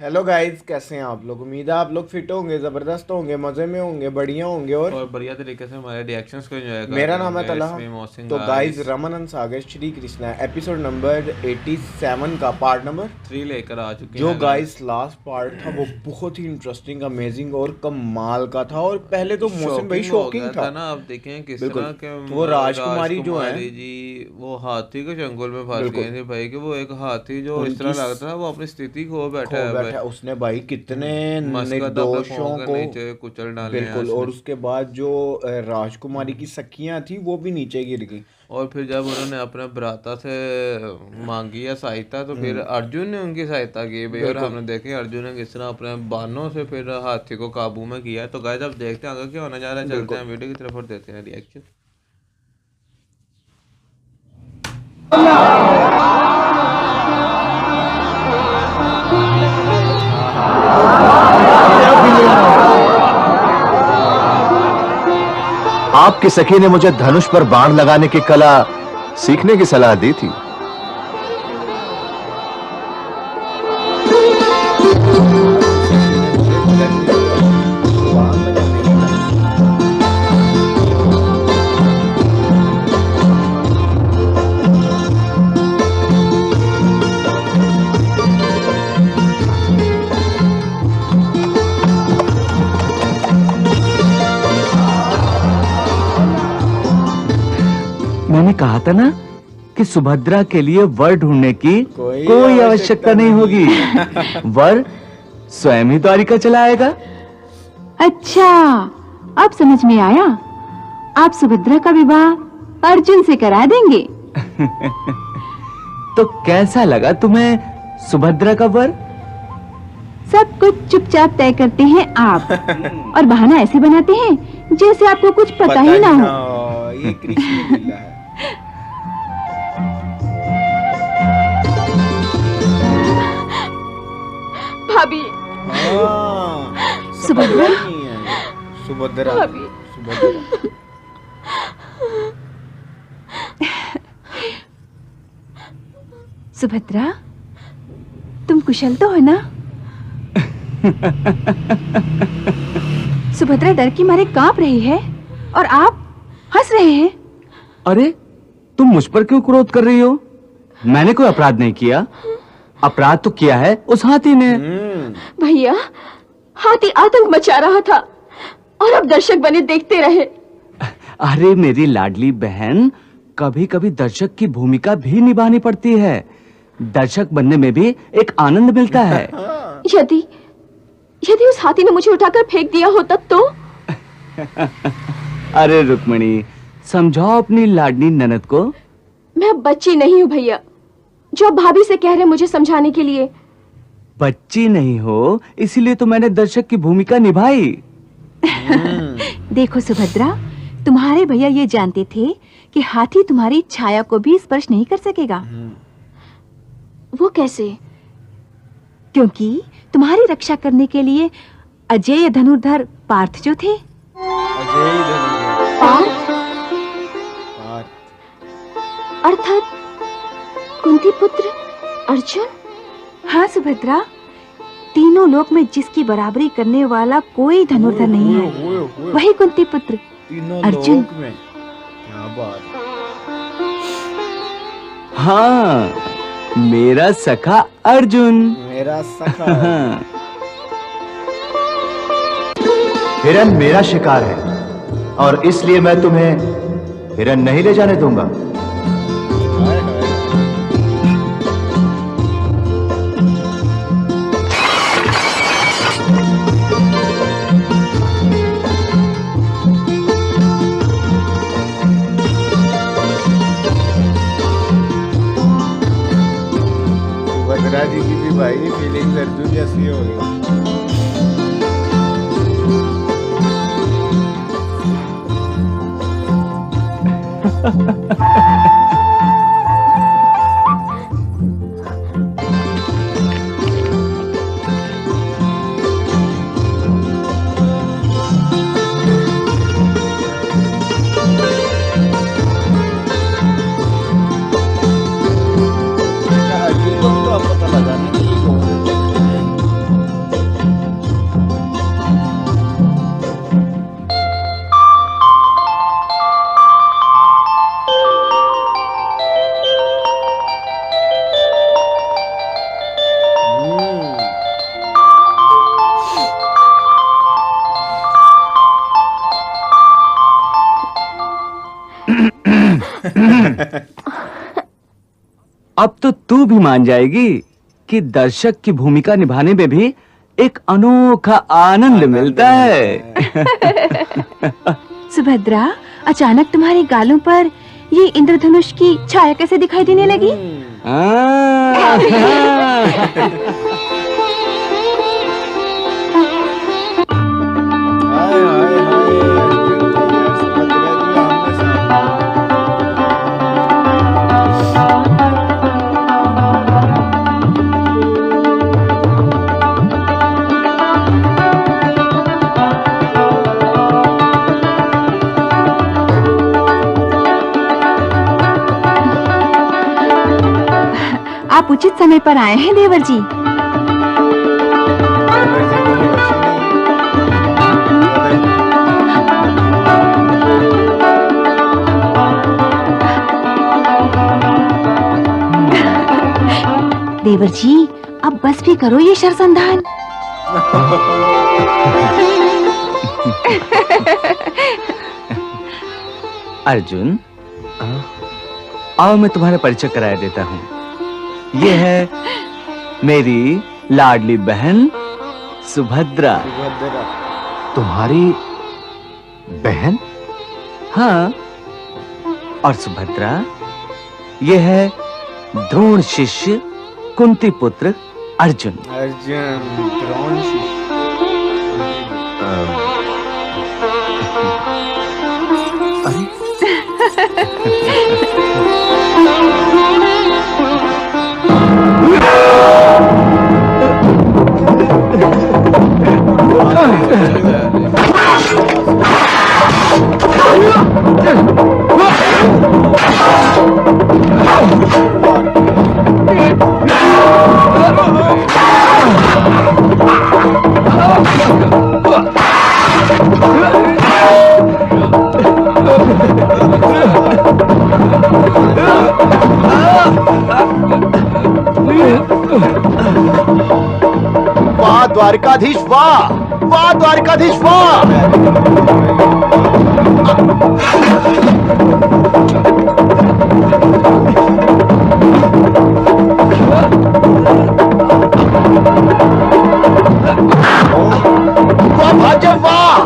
Hello guys, कैसे हैं आप लोग। उम्मीद है आप लोग फिट होंगे, ज़बरदस्त होंगे, मज़े में होंगे, बढ़िया होंगे। और बढ़िया तरीके से हमारे रिएक्शंस को एंजॉय कर मेरा रहे नाम है होंगे। तलहा। इसमें मोहसिन तो गाइस, गाइस रमन सागर श्री कृष्णा एपिसोड नंबर 87 का पार्ट नंबर 3 लेकर आ चुके जो हैं गाइस। गाइस लास्ट पार्ट था वो बहुत ही इंटरेस्टिंग, अमेजिंग और कमाल का था। और पहले तो मोहसिन भाई शॉकिंग हो शॉकिंग गया था। था ना। आप देखें किस बिल्कुल। तरह के तो वो राजकुमारी जो है, राजकुमारी जी वो हाथी के चंगुल में फंस बिल्कुल गए थे भाई। कि वो एक हाथी जो इस उनकी तरह लगता था वो अपनी स्थिति खो बैठा खो है भाई। बैठा है उसने भाई, कितने मस्कत अपने पाँव निर्दोषों के को। नीचे कुचल डाले हैं बिल्कुल। और उसने। उसके बाद जो राजकुमारी की सखियां थी वो भी नीचे गिर गई। और फिर जब उन्होंने अपने भ्राता से मांगी या सहायता तो फिर हम्म। अर्जुन ने उनकी सहायता की भाई। और बिल्कुल। हमने देखे अर्जुन ने किस तरह अपने बाणों से फिर हाथी को काबू में किया है। तो गाइस अब देखते हैं आगे क्या होने जा रहा है। चलते बिल्कुल। हैं वीडियो की तरफ और देते हैं रिएक्शन। आपकी सखी ने मुझे धनुष पर बाण लगाने की कला सीखने की सलाह दी थी। आपकी सखी ने मुझे धनुष पर बाण लगाने की कला मैंने कहा था ना कि सुभद्रा के लिए वर ढूंढने की कोई आवश्यकता नहीं होगी। वर स्वयं ही द्वारिका चला आएगा। अच्छा, अब समझ में आया। आप सुभद्रा का विवाह अर्जुन से करा देंगे। तो कैसा लगा तुम्हें सुभद्रा का वर? सब कुछ चुपचाप तय करते हैं आप और बहाना ऐसे बनाते हैं जैसे आपको कुछ पता ही ना हो। ये कृष्ण लीला है। भाभी, हाँ, सुभद्रा? नहीं है, सुभद्रा। भाभी। सुभद्रा। सुभद्रा, तुम कुशल तो हो ना? सुभद्रा डर के मारे कांप रही है और आप हंस रहे हैं। अरे तुम मुझ पर क्यों क्रोध कर रही हो? मैंने कोई अपराध नहीं किया। अपराध तो किया है उस हाथी ने। भैया, हाथी आतंक मचा रहा था और अब दर्शक बने देखते रहे। अरे मेरी लाडली बहन, कभी कभी दर्शक की भूमिका भी निभानी पड़ती है। दर्शक बनने में भी एक आनंद मिलता है। यदि यदि उस हाथी ने मुझे उठाकर फेंक दिया होता तो? अरे रुक्मणी, समझाओ अपनी लाडली ननद को। मैं अब बच्ची नहीं हूँ भैया, जो अब भाभी से कह रहे मुझे समझाने के लिए। बच्ची नहीं हो इसीलिए तो मैंने दर्शक की भूमिका निभाई। देखो सुभद्रा, तुम्हारे भैया ये जानते थे कि हाथी तुम्हारी छाया को भी स्पर्श नहीं कर सकेगा। वो कैसे? क्योंकि तुम्हारी रक्षा करने के लिए अजय धनुर्धर पार्थ जो थे। अजय धनुर्धर पार्थ पार्थ। अर्थात कुंती पुत्र अर्जुन। हाँ सुभद्रा, तीनों लोक में जिसकी बराबरी करने वाला कोई धनुर्धर नहीं है, वही कुंती पुत्र तीनों अर्जुन। लोक में। क्या बात है। हाँ, मेरा सखा अर्जुन। मेरा सखा। हाँ। हिरन मेरा शिकार है और इसलिए मैं तुम्हें हिरन नहीं ले जाने दूंगा। हाय हाय। सुभद्रा जी की भी भाई फीलिंग्स अर्जुन जैसी हो गई। अर्जुन को भी तो अब पता लगा ना कि ये कौन है। अब तो तू भी मान जाएगी कि दर्शक की भूमिका निभाने में भी एक अनोखा आनंद मिलता है। सुभद्रा, अचानक तुम्हारे गालों पर ये इंद्रधनुष की छाया कैसे दिखाई देने लगी? हाय हाय हाय अर्जुन भैया, सुभद्रा जी आमने सामने। आप उचित समय पर आए हैं देवर जी। देवर जी को भी खुशी नहीं। देवर जी, अब बस भी करो ये शरसंधान। अर्जुन, आओ मैं तुम्हारा परिचय कराया देता हूँ। ये है मेरी लाडली बहन सुभद्रा। सुभद्रा। तुम्हारी बहन? हाँ, और सुभद्रा ये है द्रोण शिष्य कुंती पुत्र अर्जुन। अर्जुन द्रोण शिष्य। वाह द्वारकाधीश वाह, वाह द्वारकाधीश वाह। वाह भाजप वाह।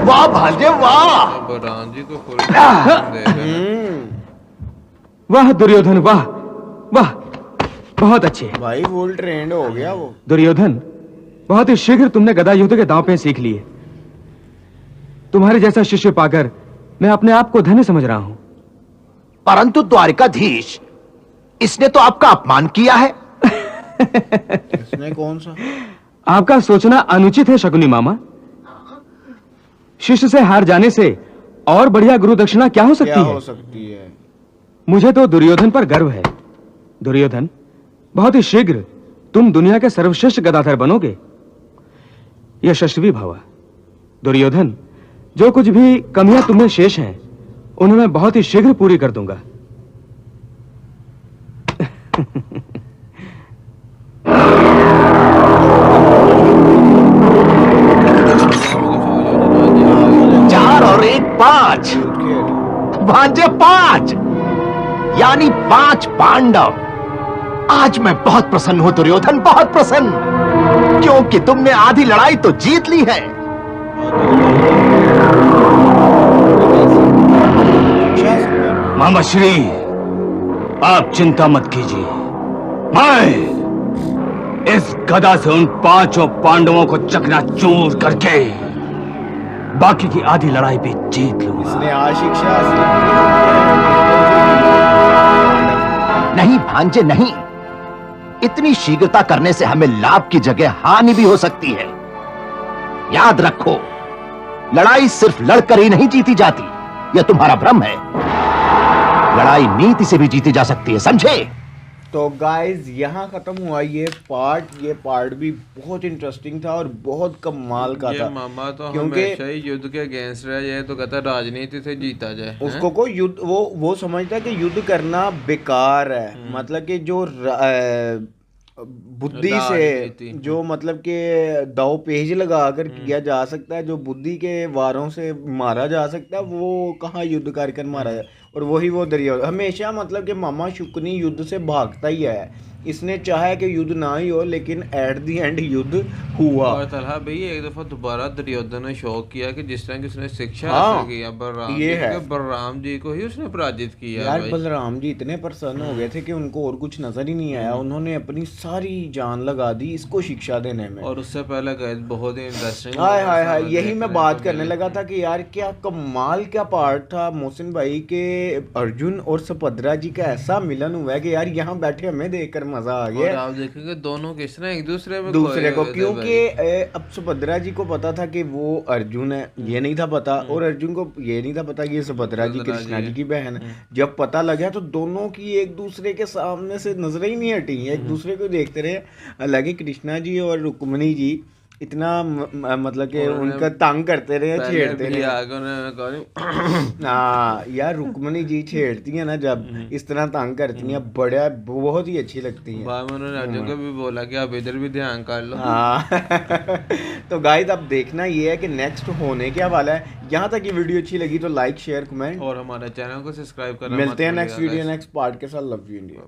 वाह भांजे वाह। बलराम जी को फुल दे रहे हैं। वाह दुर्योधन वाह वाह, बहुत अच्छे। भाई फुल ट्रेंड हो गया वो। दुर्योधन, बहुत ही शीघ्र तुमने गदा युद्ध के दांव पे सीख लिए। तुम्हारे जैसा शिष्य पाकर मैं अपने आप को धन्य समझ रहा हूं। परंतु द्वारकाधीश, इसने तो आपका अपमान किया है। इसने कौन सा? आपका सोचना अनुचित है शकुनी मामा। शिष्य से हार जाने से और बढ़िया गुरु दक्षिणा क्या हो सकती क्या है? हो सकती है? मुझे तो दुर्योधन पर गर्व है। दुर्योधन, बहुत ही शीघ्र तुम दुनिया के सर्वश्रेष्ठ गदाधर बनोगे। यशस्वी भव। दुर्योधन, जो कुछ भी कमियां तुम्हें शेष हैं उन्हें मैं बहुत ही शीघ्र पूरी कर दूंगा। चार और एक पांच, भांजे पांच, यानी 5 पांडव। आज मैं बहुत प्रसन्न हूं दुर्योधन, बहुत प्रसन्न, क्योंकि तुमने आधी लड़ाई तो जीत ली है। मामा श्री, आप चिंता मत कीजिए, मैं इस गदा से उन 5 पांडवों को चकनाचूर करके बाकी की आधी लड़ाई भी जीत लूंगा। इसने आज शिक्षा हासिल की। नहीं भांजे नहीं, इतनी शीघ्रता करने से हमें लाभ की जगह हानि भी हो सकती है। याद रखो, लड़ाई सिर्फ लड़कर ही नहीं जीती जाती, यह तुम्हारा भ्रम है। लड़ाई नीति से भी जीती जा सकती है, समझे? तो गाइस यहाँ खत्म हुआ ये पार्ट भी बहुत इंटरेस्टिंग था और बहुत कमाल का ये था। मामा तो क्योंकि हमेशा ही युद्ध के अगेंस्ट रहा, ये तो कहता राजनीति से जीता जाए। उसको को युद्ध वो समझता है कि युद्ध करना बेकार है, मतलब कि जो बुद्धि से जो मतलब कि दाव पेज लगा कर किया जा सकता है, जो बुद्धि के वारों से मारा जा सकता है, वो कहाँ युद्ध कर मारा जाए। और वही वो दरिया हमेशा मतलब कि मामा शुक्नी युद्ध से भागता ही है। इसने चाहा कि युद्ध ना ही हो, लेकिन एट दी एंड युद्ध हुआ। और तलहा भाई एक दफा दोबारा दुर्योधन ने शो किया कि जिस तरह की उसने शिक्षा हाँ, हासिल किया बलराम ये जी है। के, बलराम जी को ही उसने पराजित किया यार भाई। बलराम जी इतने प्रसन्न हो गए थे कि उनको और कुछ नजर ही नहीं आया। उन्होंने अपनी सारी जान लगा दी इसको शिक्षा देने में। और उससे पहले गए बहुत ही इंटरेस्टिंग। हाय हाय हाय, यही मैं बात करने लगा था कि यार क्या कमाल क्या पार्ट था मोहसिन भाई के। अर्जुन और सुभद्रा जी का ऐसा मिलन हुआ है कि यार यहाँ बैठे हमें देखकर मजा आ गया। आप देखेंगे दोनों किस तरह एक दूसरे में दूसरे को, खोए हुए थे क्योंकि अब सुभद्रा जी को पता था कि वो अर्जुन है, ये नहीं था पता। और अर्जुन को ये नहीं था पता कि ये सुभद्रा जी कृष्णा जी की बहन है। जब पता लगा तो दोनों की एक दूसरे के सामने से नजरें ही नहीं हटी, एक दूसरे को देखते रहे। हालांकि कृष्णा जी और रुक्मिणी जी इतना मतलब कि उनका तंग करते रहे, छेड़ते रहे। हाँ यार, रुक्मिणी जी छेड़ती है ना जब, इस तरह तंग करती हैं, बड़ा बहुत ही अच्छी लगती हैं। बाद में उन्होंने अर्जुन को भी बोला कि आप इधर भी ध्यान कर लो। हाँ तो गाइस अब देखना ये है कि नेक्स्ट होने क्या वाला है। यहाँ तक ये वीडियो अच्छी लगी तो लाइक शेयर कमेंट और हमारे चैनल को सब्सक्राइब करना मिलते हैं मत नेक्स्ट भूलिएगा वीडियो guys। नेक्स्ट पार्ट के साथ। Love you India.